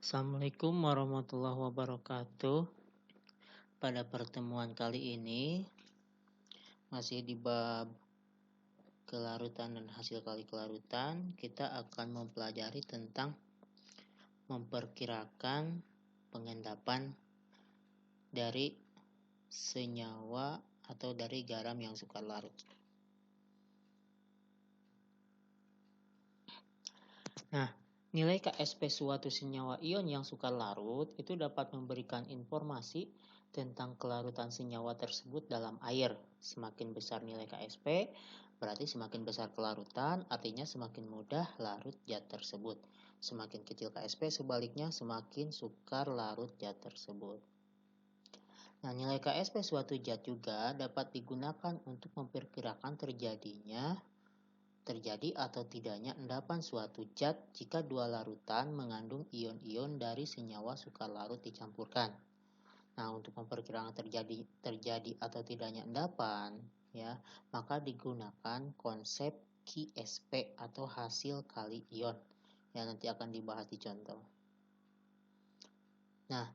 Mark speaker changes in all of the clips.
Speaker 1: Assalamualaikum warahmatullahi wabarakatuh. Pada pertemuan kali ini masih di bab kelarutan dan hasil kali kelarutan, kita akan mempelajari tentang memperkirakan pengendapan dari senyawa atau dari garam yang sukar larut. Nah, nilai KSP suatu senyawa ion yang sukar larut itu dapat memberikan informasi tentang kelarutan senyawa tersebut dalam air. Semakin besar nilai KSP, berarti semakin besar kelarutan, artinya semakin mudah larut zat tersebut. Semakin kecil KSP, sebaliknya semakin sukar larut zat tersebut. Nah, nilai KSP suatu zat juga dapat digunakan untuk memperkirakan terjadi atau tidaknya endapan suatu zat jika dua larutan mengandung ion-ion dari senyawa sukar larut dicampurkan. Nah, untuk memperkirakan terjadi atau tidaknya endapan, ya, maka digunakan konsep KSP atau hasil kali ion yang nanti akan dibahas di contoh. Nah,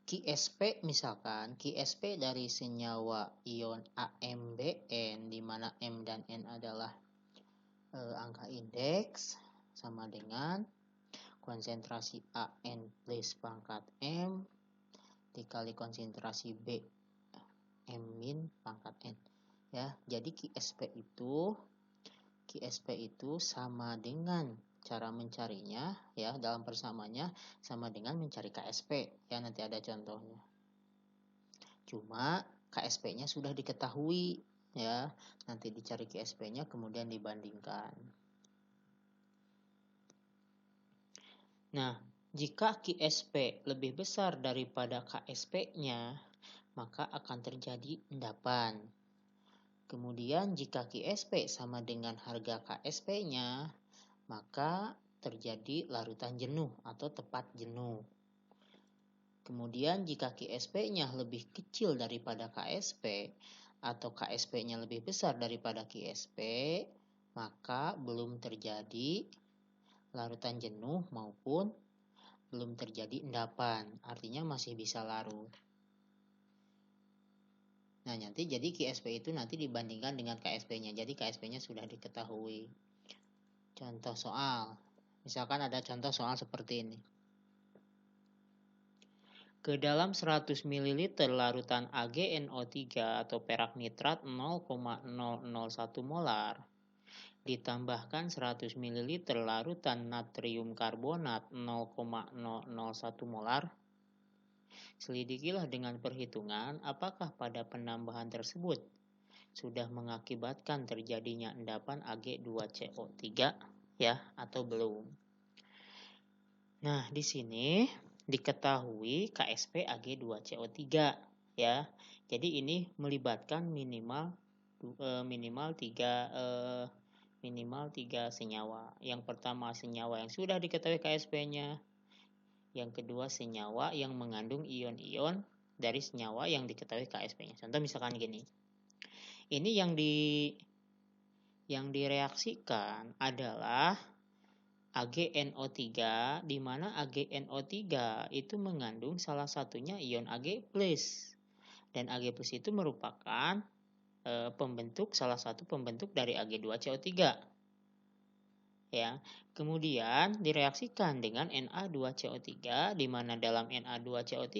Speaker 1: KSP misalkan KSP dari senyawa ion AMBN, di mana M dan N adalah angka indeks, sama dengan konsentrasi AN plus pangkat M dikali konsentrasi B M min pangkat N. Ya, jadi KSP itu sama dengan cara mencarinya, ya, dalam persamaannya sama dengan mencari KSP. Ya, nanti ada contohnya. Cuma KSP-nya sudah diketahui, ya, nanti dicari KSP-nya kemudian dibandingkan. Nah, jika KSP lebih besar daripada KSP-nya, maka akan terjadi endapan. Kemudian jika KSP sama dengan harga KSP-nya, maka terjadi larutan jenuh atau tepat jenuh. Kemudian jika KSP-nya lebih kecil daripada KSP atau KSP-nya lebih besar daripada KSP, maka belum terjadi larutan jenuh maupun belum terjadi endapan, artinya masih bisa larut. Nah, nanti jadi KSP itu nanti dibandingkan dengan KSP-nya, jadi KSP-nya sudah diketahui. Contoh soal, misalkan ada contoh soal seperti ini. Ke dalam 100 ml larutan AgNO3 atau perak nitrat 0,001 molar ditambahkan 100 ml larutan natrium karbonat 0,001 molar. Selidikilah dengan perhitungan apakah pada penambahan tersebut sudah mengakibatkan terjadinya endapan Ag2CO3, ya, atau belum. Nah, di sini diketahui KSP Ag2CO3, ya. Jadi ini melibatkan minimal 3 senyawa. Yang pertama senyawa yang sudah diketahui KSP-nya. Yang kedua senyawa yang mengandung ion-ion dari senyawa yang diketahui KSP-nya. Contoh misalkan gini. Ini yang direaksikan adalah AgNO3, di mana AgNO3 itu mengandung salah satunya ion Ag+. Dan Ag+ itu merupakan salah satu pembentuk dari Ag2CO3. Ya, kemudian direaksikan dengan Na2CO3, di mana dalam Na2CO3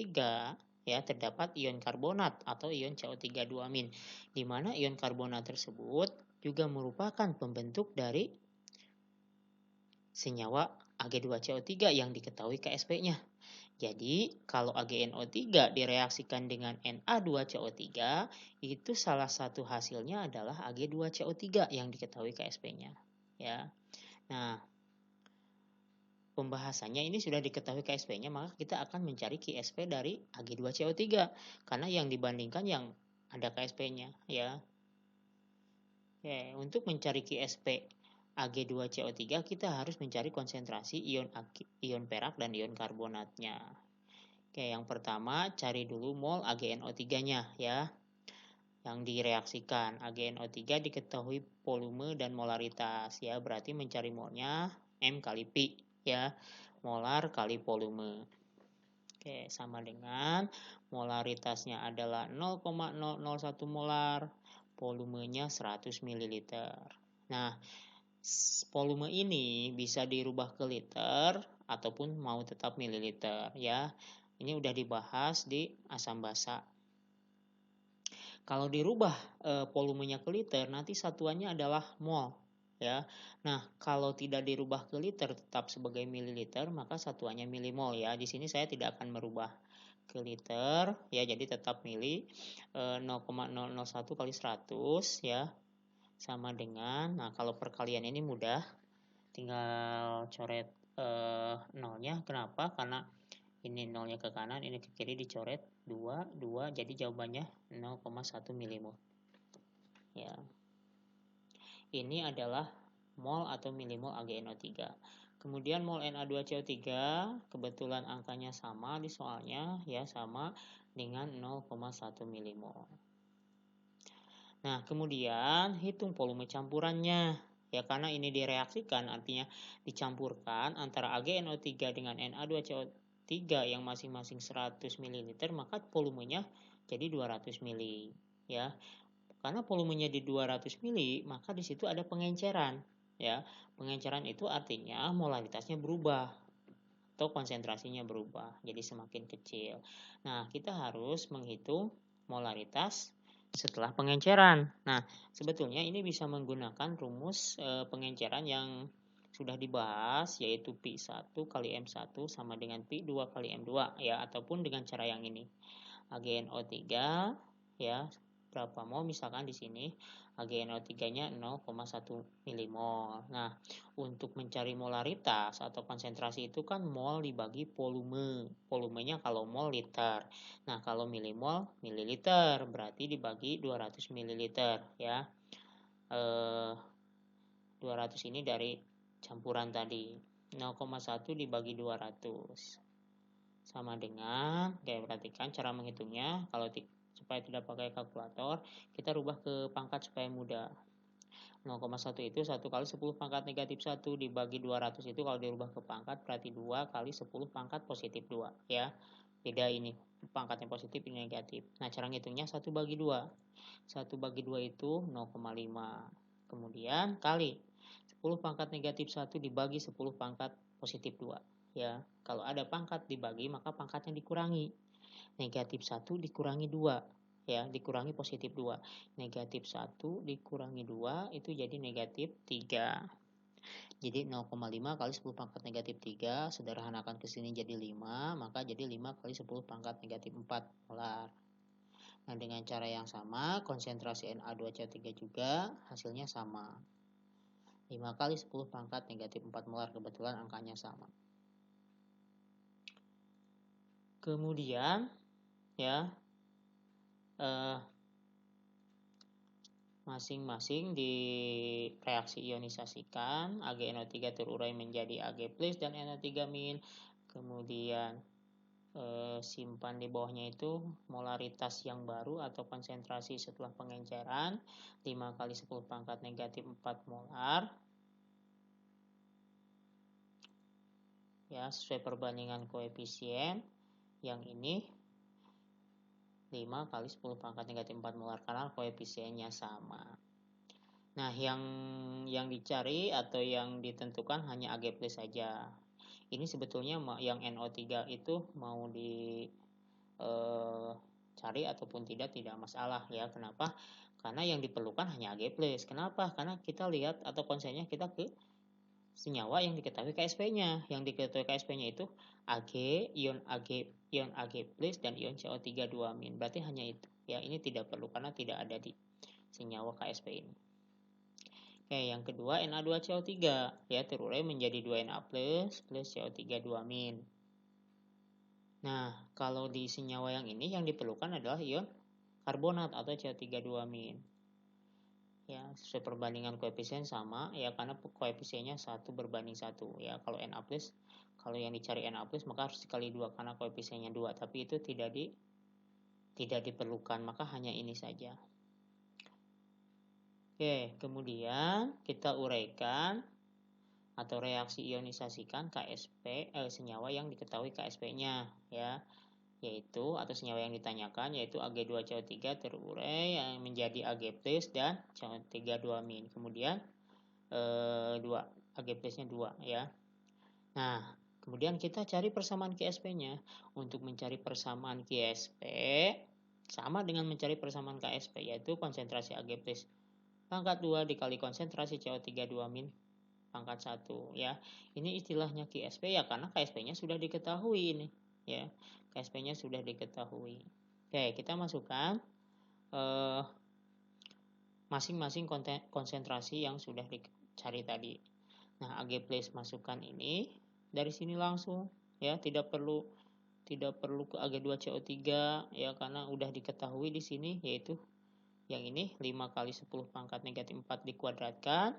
Speaker 1: ya terdapat ion karbonat atau ion CO3-2-, di mana ion karbonat tersebut juga merupakan pembentuk dari senyawa Ag2CO3 yang diketahui KSP-nya. Jadi, kalau AgNO3 direaksikan dengan Na2CO3, itu salah satu hasilnya adalah Ag2CO3 yang diketahui KSP-nya. Ya. Nah, pembahasannya ini sudah diketahui KSP-nya, maka kita akan mencari KSP dari Ag2CO3 karena yang dibandingkan yang ada KSP-nya, ya. Oke, untuk mencari KSP Ag2CO3 kita harus mencari konsentrasi ion perak dan ion karbonatnya. Oke, yang pertama cari dulu mol AgNO3-nya, ya. Yang direaksikan AgNO3 diketahui volume dan molaritas, ya, berarti mencari molnya M kali Pi, ya. molar kali volume. Oke, sama dengan molaritasnya adalah 0,001 molar, volumenya 100 ml. Nah, volume ini bisa dirubah ke liter ataupun mau tetap mililiter ya. Ini udah dibahas di asam basa. Kalau dirubah volumenya ke liter, nanti satuannya adalah mol ya. Nah, kalau tidak dirubah ke liter tetap sebagai mililiter, maka satuannya milimol ya. Di sini saya tidak akan merubah ke liter ya, jadi tetap mili 0,001 kali 100 ya. Sama dengan, nah kalau perkalian ini mudah, tinggal coret nolnya. Kenapa? Karena ini nolnya ke kanan, ini ke kiri, dicoret 2, jadi jawabannya 0,1 milimol. Ya. Ini adalah mol atau milimol AgNO3. Kemudian mol Na2CO3, kebetulan angkanya sama di soalnya, ya sama dengan 0,1 milimol. Nah, kemudian hitung volume campurannya. Ya, karena ini direaksikan, artinya dicampurkan antara AgNO3 dengan Na2CO3 yang masing-masing 100 ml, maka volumenya jadi 200 ml. Ya, karena volumenya di 200 ml, maka di situ ada pengenceran. Ya, pengenceran itu artinya molaritasnya berubah atau konsentrasinya berubah, jadi semakin kecil. Nah, kita harus menghitung molaritas setelah pengenceran. Nah, sebetulnya ini bisa menggunakan rumus pengenceran yang sudah dibahas, yaitu Pi1 kali M1 sama dengan Pi2 kali M2 ya, ataupun dengan cara yang ini. AgNO3 ya, berapa mol misalkan di sini AgNO3-nya 0,1 milimol. Nah, untuk mencari molaritas atau konsentrasi itu kan mol dibagi volume. Volumenya kalau mol liter. Nah, kalau milimol mililiter, berarti dibagi 200 mililiter ya. 200 ini dari campuran tadi. 0,1 dibagi 200. Sama dengan, kayak perhatikan cara menghitungnya, kalau supaya tidak pakai kalkulator, kita rubah ke pangkat supaya mudah. 0,1 itu 1 kali 10 pangkat negatif 1 dibagi 200 itu kalau dirubah ke pangkat berarti 2 kali 10 pangkat positif 2 ya. Beda ini, pangkatnya positif ini negatif. Nah, cara ngitungnya 1 bagi 2. 1 bagi 2 itu 0,5. Kemudian kali 10 pangkat negatif 1 dibagi 10 pangkat positif 2 ya. Kalau ada pangkat dibagi maka pangkatnya dikurangi. Negatif 1 dikurangi 2 ya, dikurangi positif 2. Negatif 1 dikurangi 2 itu jadi negatif 3. Jadi 0,5 kali 10 pangkat negatif 3, sederhanakan ke sini jadi 5, maka jadi 5 kali 10 pangkat negatif 4 molar. Nah, dengan cara yang sama, konsentrasi Na2CO3 juga hasilnya sama. 5 kali 10 pangkat negatif 4 molar, kebetulan angkanya sama. Kemudian ya, masing-masing direaksi-ionisasikan, AgNO3 terurai menjadi Ag+ dan NO3-. Kemudian simpan di bawahnya itu molaritas yang baru atau konsentrasi setelah pengenceran 5 kali 10 pangkat negatif 4 molar ya, sesuai perbandingan koefisien. Yang ini 5 kali 10 pangkat negatif 4 molar karena koefisiennya sama. Nah, yang dicari atau yang ditentukan hanya Ag+ saja. Ini sebetulnya yang NO3 itu mau dicari ataupun tidak masalah ya. Kenapa? Karena yang diperlukan hanya Ag+. Kenapa? Karena kita lihat atau konsennya kita ke senyawa yang diketahui KSP-nya. Yang diketahui KSP-nya itu Ag, ion Ag+, dan ion CO3 2-. Berarti hanya itu. Ya, ini tidak perlu karena tidak ada di senyawa KSP ini. Oke, yang kedua Na2CO3 ya, terurai menjadi 2Na+ plus CO3 2-. Nah, kalau di senyawa yang ini yang diperlukan adalah ion karbonat atau CO3 2-. Ya, sesuai perbandingan koefisien sama ya, karena koefisiennya 1 berbanding 1 ya. Kalau Na+, kalau yang dicari Na+, maka harus dikali 2 karena koefisiennya 2, tapi itu tidak diperlukan, maka hanya ini saja. Oke, kemudian kita uraikan atau reaksi ionisasikan KSP senyawa yang diketahui KSP-nya ya, yaitu atau senyawa yang ditanyakan yaitu Ag2CO3 terurai yang menjadi Ag+ dan CO3 2-. Kemudian 2 Ag+-nya 2 ya. Nah, kemudian kita cari persamaan KSP-nya. Untuk mencari persamaan KSP sama dengan mencari persamaan KSP, yaitu konsentrasi Ag+ pangkat 2 dikali konsentrasi CO3 2- pangkat 1 ya. Ini istilahnya KSP ya, karena KSP-nya sudah diketahui ini ya. KSP-nya sudah diketahui. Oke, kita masukkan masing-masing konsentrasi yang sudah dicari tadi. Nah, Ag+ masukkan ini dari sini langsung ya, tidak perlu ke Ag2CO3 ya, karena udah diketahui di sini, yaitu yang ini 5 kali 10 pangkat negatif 4 dikuadratkan.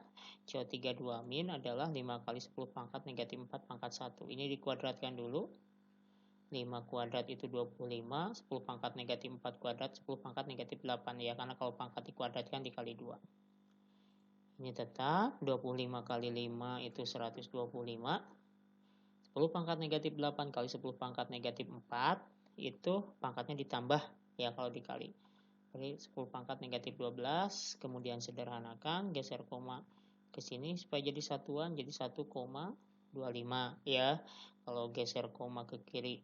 Speaker 1: CO3 2- adalah 5 kali 10 pangkat negatif 4 pangkat 1. Ini dikuadratkan dulu. 5 kuadrat itu 25, 10 pangkat negatif 4 kuadrat, 10 pangkat negatif 8 ya, karena kalau pangkat dikuadratkan dikali 2. Ini tetap 25 kali 5 itu 125. 10 pangkat negatif 8 kali 10 pangkat negatif 4 itu pangkatnya ditambah ya kalau dikali. Jadi 10 pangkat negatif 12, kemudian sederhanakan, geser koma ke sini supaya jadi satuan, jadi 1,25 ya. Kalau geser koma ke kiri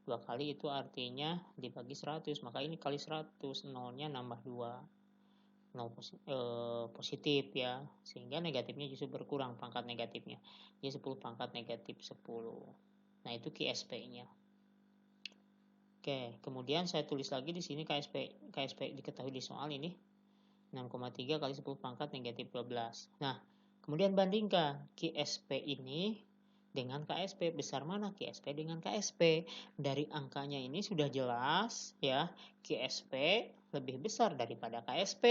Speaker 1: 2 kali itu artinya dibagi 100, maka ini kali 100, nolnya nambah 2. 0 positif ya, sehingga negatifnya justru berkurang pangkat negatifnya. Jadi 10 pangkat negatif 10. Nah, itu KSP-nya. Oke, kemudian saya tulis lagi di sini KSP diketahui di soal ini 6,3 kali 10 pangkat negatif 12. Nah, kemudian bandingkan KSP ini dengan KSP. Besar mana KSP dengan KSP? Dari angkanya ini sudah jelas ya, KSP lebih besar daripada KSP.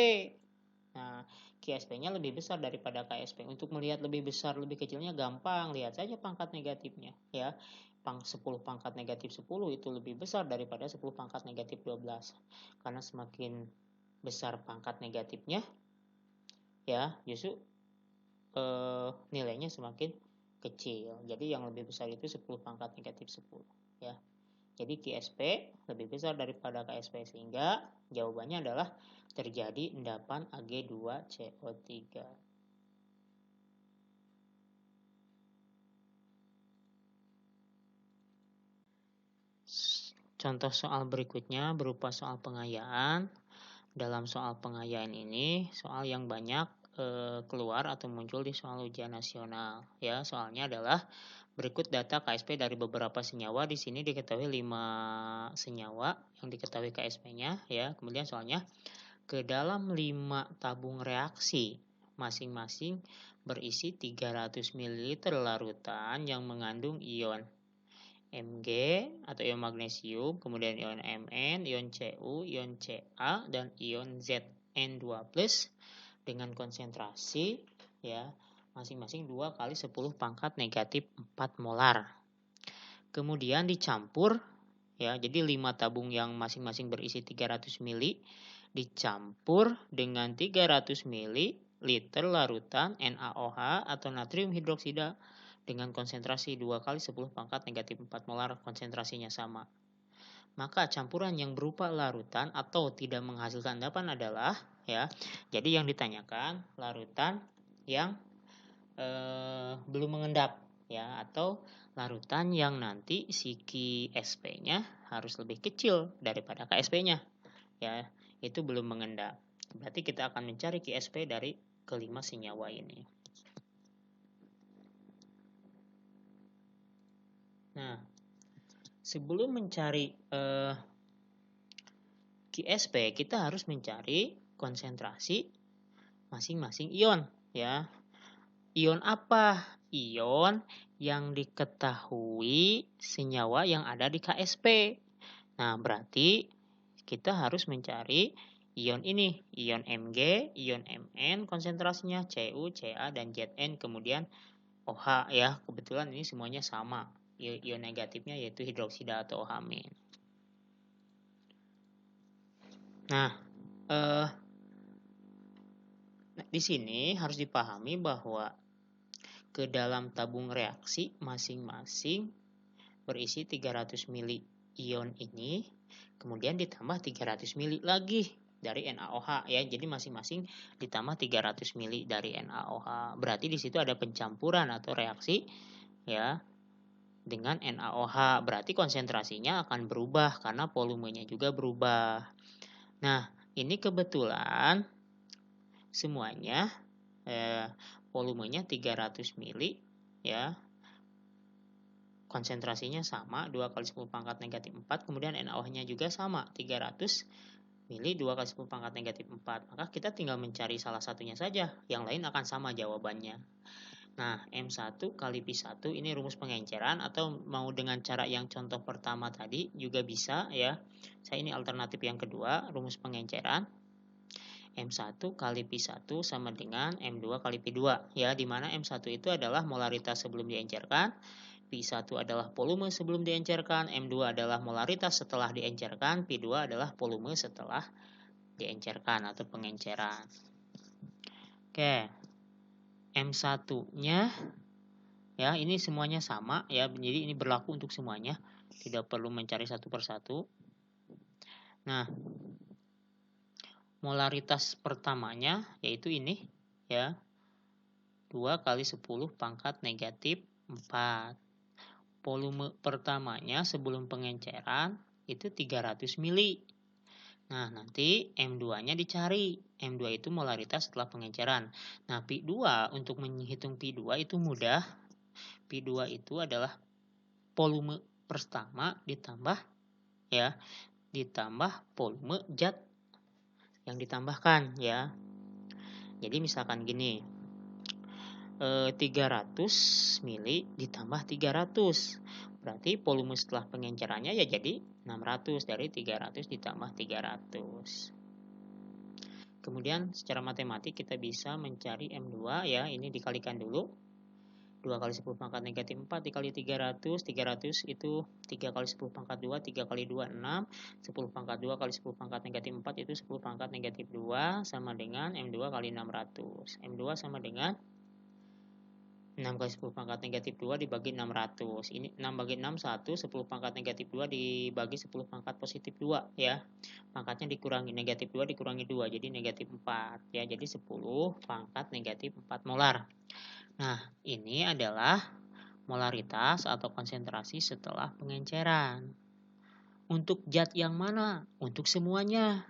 Speaker 1: Nah, KSP-nya lebih besar daripada KSP. Untuk melihat lebih besar lebih kecilnya gampang, lihat saja pangkat negatifnya ya. 10 pangkat negatif 10 itu lebih besar daripada 10 pangkat negatif 12. Karena semakin besar pangkat negatifnya ya, justru nilainya semakin kecil. Jadi yang lebih besar itu 10 pangkat negatif 10 ya. Jadi KSP lebih besar daripada KSP, sehingga jawabannya adalah terjadi endapan Ag2CO3. Contoh soal berikutnya berupa soal pengayaan. Dalam soal pengayaan ini, soal yang banyak keluar atau muncul di soal ujian nasional. Ya, soalnya adalah berikut data KSP dari beberapa senyawa. Di sini diketahui 5 senyawa yang diketahui KSP-nya ya. Kemudian soalnya ke dalam 5 tabung reaksi masing-masing berisi 300 ml larutan yang mengandung ion Mg atau ion magnesium, kemudian ion Mn, ion Cu, ion Ca, dan ion Zn2+ dengan konsentrasi ya masing-masing 2 kali 10 pangkat negatif 4 molar. Kemudian dicampur ya, jadi 5 tabung yang masing-masing berisi 300 ml dicampur dengan 300 ml larutan NaOH atau natrium hidroksida dengan konsentrasi 2 kali 10 pangkat negatif 4 molar, konsentrasinya sama. Maka campuran yang berupa larutan atau tidak menghasilkan endapan adalah ya. Jadi yang ditanyakan larutan yang belum mengendap ya, atau larutan yang nanti si KSP-nya harus lebih kecil daripada KSP-nya. Ya, itu belum mengendap. Berarti kita akan mencari KSP dari kelima senyawa ini. Nah, sebelum mencari KSP, kita harus mencari konsentrasi masing-masing ion ya. Ion apa? Ion yang diketahui senyawa yang ada di KSP. Nah, berarti kita harus mencari ion ini, ion Mg, ion Mn, konsentrasinya Cu, Ca, dan Zn, kemudian OH ya. Kebetulan ini semuanya sama. Ion negatifnya yaitu hidroksida atau OH-. Nah, di sini harus dipahami bahwa ke dalam tabung reaksi masing-masing berisi 300 mili ion ini, kemudian ditambah 300 mili lagi dari NaOH ya. Jadi masing-masing ditambah 300 mili dari NaOH. Berarti di situ ada pencampuran atau reaksi ya dengan NaOH. Berarti konsentrasinya akan berubah karena volumenya juga berubah. Nah, ini kebetulan semuanya volumenya 300 mili ya. Konsentrasinya sama 2 kali 10 pangkat negatif 4, kemudian NaOH-nya juga sama 300 mili 2 kali 10 pangkat negatif 4. Maka kita tinggal mencari salah satunya saja, yang lain akan sama jawabannya. Nah, M1 kali Pi1 ini rumus pengenceran, atau mau dengan cara yang contoh pertama tadi juga bisa ya. Saya ini alternatif yang kedua, rumus pengenceran. M1 kali Pi1 sama dengan M2 kali Pi2 ya, di mana M1 itu adalah molaritas sebelum diencerkan, Pi1 adalah volume sebelum diencerkan, M2 adalah molaritas setelah diencerkan, Pi2 adalah volume setelah diencerkan atau pengenceran. Oke. M1-nya ya, ini semuanya sama ya. Jadi ini berlaku untuk semuanya. Tidak perlu mencari satu persatu. Nah, molaritas pertamanya yaitu ini ya. 2 kali 10 pangkat negatif 4. Volume pertamanya sebelum pengenceran itu 300 mili. Nah, nanti M2-nya dicari. M2 itu molaritas setelah pengenceran. Nah, Pi2 untuk menghitung Pi2 itu mudah. Pi2 itu adalah volume pertama ditambah volume zat yang ditambahkan ya. Jadi misalkan gini. 300 mili ditambah 300. Berarti volume setelah pengencerannya ya jadi 600, dari 300 ditambah 300. Kemudian secara matematik kita bisa mencari M2 ya, ini dikalikan dulu. 2 kali 10 pangkat negatif 4 dikali 300, 300 itu 3 kali 10 pangkat 2, 3 kali 2, 6, 10 pangkat 2 kali 10 pangkat negatif 4 itu 10 pangkat negatif 2 sama dengan M2 kali 600. M2 sama dengan 6 kali 10 pangkat negatif 2 dibagi 600. Ini 6 bagi 6, 1. 10 pangkat negatif 2 dibagi 10 pangkat positif 2 ya. Pangkatnya dikurangi, negatif 2 dikurangi 2, jadi negatif 4 ya. Jadi 10 pangkat negatif 4 molar. Nah, ini adalah molaritas atau konsentrasi setelah pengenceran. Untuk zat yang mana? Untuk semuanya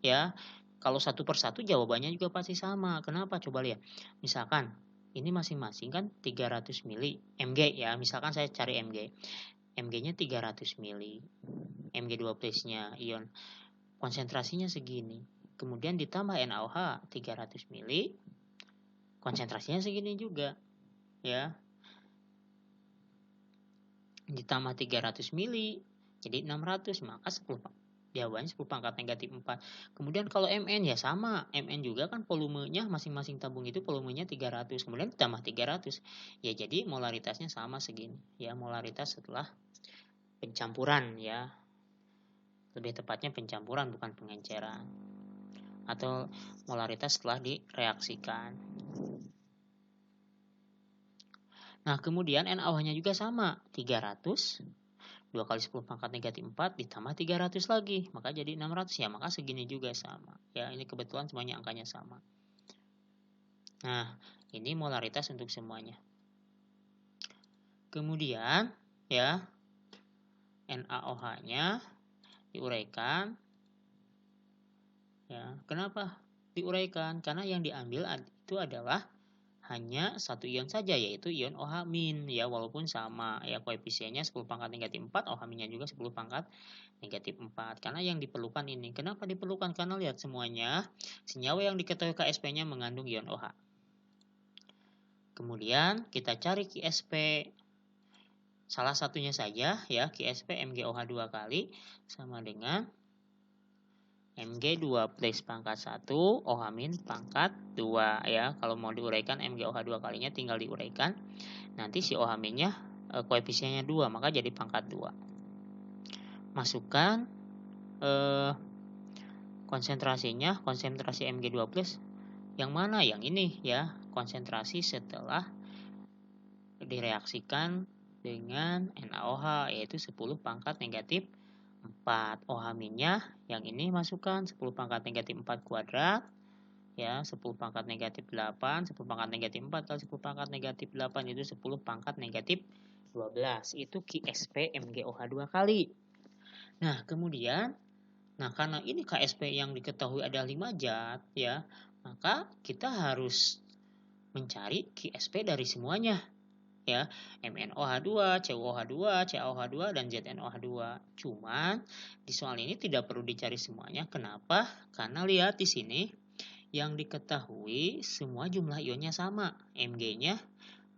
Speaker 1: ya. Kalau satu persatu jawabannya juga pasti sama. Kenapa? Coba lihat. Misalkan ini masing-masing kan 300 mili Mg ya. Misalkan saya cari Mg. Mg-nya 300 mili. Mg2+-nya ion. Konsentrasinya segini. Kemudian ditambah NaOH 300 mili. Konsentrasinya segini juga. Ya. Ditambah 300 mili. Jadi 600. Maka 10 jawabannya 10 pangkat negatif 4. Kemudian kalau Mn ya sama. Mn juga kan volumenya masing-masing tabung itu volumenya 300. Kemudian ditambah 300. Ya jadi molaritasnya sama segini. Ya, molaritas setelah pencampuran ya. Lebih tepatnya pencampuran bukan pengenceran. Atau molaritas setelah direaksikan. Nah, kemudian NaOH-nya juga sama. 300. 2 kali 10 pangkat negatif 4 ditambah 300 lagi. Maka jadi 600 ya. Maka segini juga sama. Ya, ini kebetulan semuanya angkanya sama. Nah, ini molaritas untuk semuanya. Kemudian, ya, NaOH-nya diuraikan. Ya, kenapa diuraikan? Karena yang diambil itu adalah hanya satu ion saja, yaitu ion OH- ya, walaupun sama ya koefisiennya 10 pangkat negatif 4, OH-nya juga 10 pangkat negatif 4. Karena yang diperlukan ini. Kenapa diperlukan? Karena lihat semuanya senyawa yang diketahui Ksp-nya mengandung ion OH. Kemudian kita cari Qsp. Salah satunya saja ya, Qsp MgOH 2 kali sama dengan Mg2 plus pangkat 1, OH- pangkat 2 ya. Kalau mau diuraikan MgOH 2 kalinya tinggal diuraikan. Nanti si OH-nya koefisiennya 2, maka jadi pangkat 2. Masukkan konsentrasinya, konsentrasi Mg2 plus yang mana? Yang ini ya, konsentrasi setelah direaksikan dengan NaOH, yaitu 10 pangkat negatif 4. OH-nya yang ini masukkan 10 pangkat negatif 4 kuadrat, ya, 10 pangkat negatif 8, 10 pangkat negatif 4, kali 10 pangkat negatif 8 itu 10 pangkat negatif 12. Itu KSP MgOH2 kali. Nah, kemudian, karena ini KSP yang diketahui ada 5 zat, ya, maka kita harus mencari KSP dari semuanya, ya, MnOH2, CuOH2, CaOH2, dan ZnOH2. Cuman di soal ini tidak perlu dicari semuanya. Kenapa? Karena lihat di sini yang diketahui semua jumlah ionnya sama. Mg-nya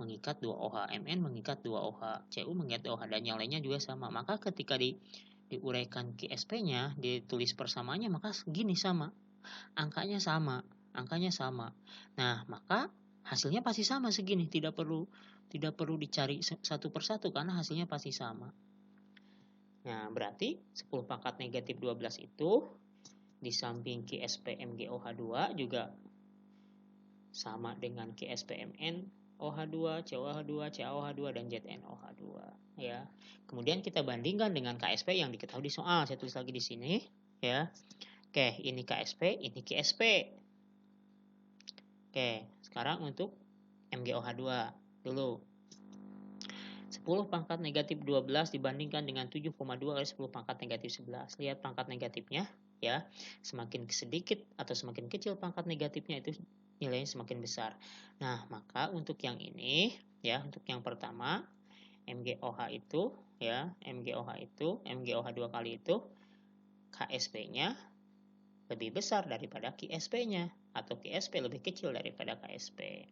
Speaker 1: mengikat 2OH, Mn mengikat 2OH, Cu mengikat 2OH, dan yang lainnya juga sama. Maka ketika diuraikan KSP-nya, ditulis persamaannya, maka gini sama. Angkanya sama. Nah, maka hasilnya pasti sama segini, tidak perlu dicari satu persatu karena hasilnya pasti sama. Nah, berarti 10 pangkat negatif 12 itu di samping KSP MgOH2 juga sama dengan KSP MnOH2, CuOH2, CaOH2, dan ZnOH2, ya. Kemudian kita bandingkan dengan KSP yang diketahui di soal. Saya tulis lagi di sini, ya. Oke, ini KSP, ini KSP. Oke, sekarang untuk MgOH2 dulu. 10 pangkat negatif 12 dibandingkan dengan 7,2 kali 10 pangkat negatif 11. Lihat pangkat negatifnya, ya. Semakin sedikit atau semakin kecil pangkat negatifnya, itu nilainya semakin besar. Nah, maka untuk yang ini, ya, untuk yang pertama, MgOH itu, ya, MgOH2 kali itu, KSP-nya lebih besar daripada KSP-nya, atau KSP lebih kecil daripada KSP.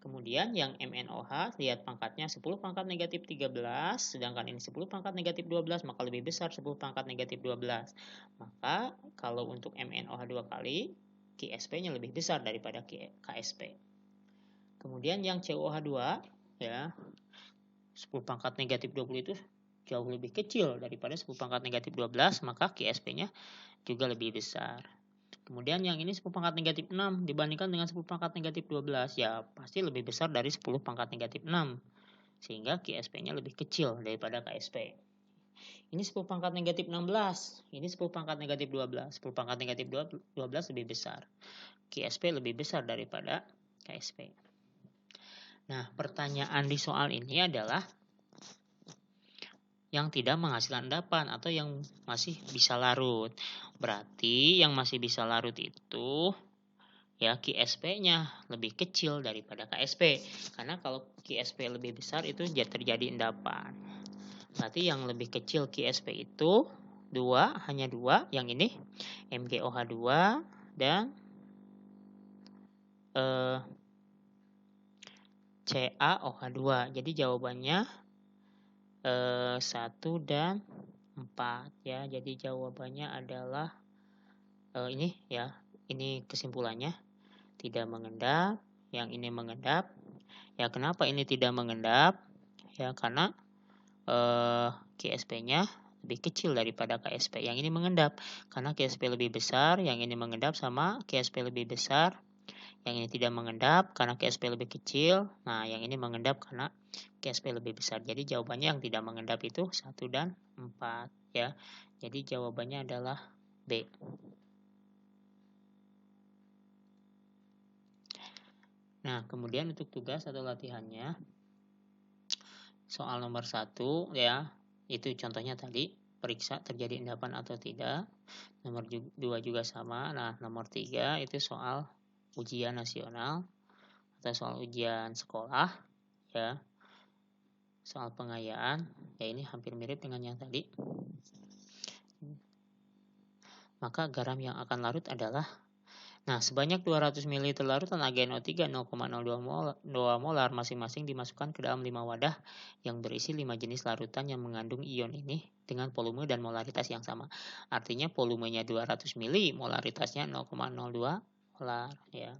Speaker 1: Kemudian yang MnOH, lihat pangkatnya 10 pangkat negatif 13, sedangkan ini 10 pangkat negatif 12, maka lebih besar 10 pangkat negatif 12. Maka kalau untuk MnOH2 kali, KSP-nya lebih besar daripada KSP. Kemudian yang CuOH2, ya, 10 pangkat negatif 20 itu jauh lebih kecil daripada 10 pangkat negatif 12, maka KSP-nya juga lebih besar. Kemudian yang ini 10 pangkat negatif 6 dibandingkan dengan 10 pangkat negatif 12, ya pasti lebih besar dari 10 pangkat negatif 6. Sehingga KSP-nya lebih kecil daripada KSP. Ini 10 pangkat negatif 16, ini 10 pangkat negatif 12. 10 pangkat negatif 12 lebih besar. KSP lebih besar daripada KSP. Nah, pertanyaan di soal ini adalah yang tidak menghasilkan endapan atau yang masih bisa larut. Berarti yang masih bisa larut itu, ya, KSP-nya lebih kecil daripada KSP. Karena kalau KSP lebih besar itu terjadi endapan. Berarti yang lebih kecil KSP itu hanya dua, yang ini MgOH2 dan CaOH2. Jadi jawabannya 1 dan 4, ya. Jadi jawabannya adalah ini, ya. Ini kesimpulannya. Tidak mengendap, yang ini mengendap. Ya, kenapa ini tidak mengendap? Ya, karena KSP-nya lebih kecil daripada KSP. Yang ini mengendap karena KSP lebih besar, yang ini mengendap sama KSP lebih besar. Yang ini tidak mengendap karena KSP lebih kecil. Nah, yang ini mengendap karena KSP lebih besar. Jadi jawabannya yang tidak mengendap itu 1 dan 4, ya. Jadi jawabannya adalah B. Nah, kemudian untuk tugas atau latihannya, soal nomor 1, ya, itu contohnya tadi, periksa terjadi endapan atau tidak. Nomor 2 juga sama. Nah, nomor 3 itu soal ujian nasional atau soal ujian sekolah, ya. Soal pengayaan, ya, ini hampir mirip dengan yang tadi. Maka garam yang akan larut adalah, sebanyak 200 ml larutan AgNO3 0,02 molar masing-masing dimasukkan ke dalam 5 wadah yang berisi 5 jenis larutan yang mengandung ion ini dengan volume dan molaritas yang sama. Artinya volumenya 200 ml, molaritasnya 0,02 molar, ya.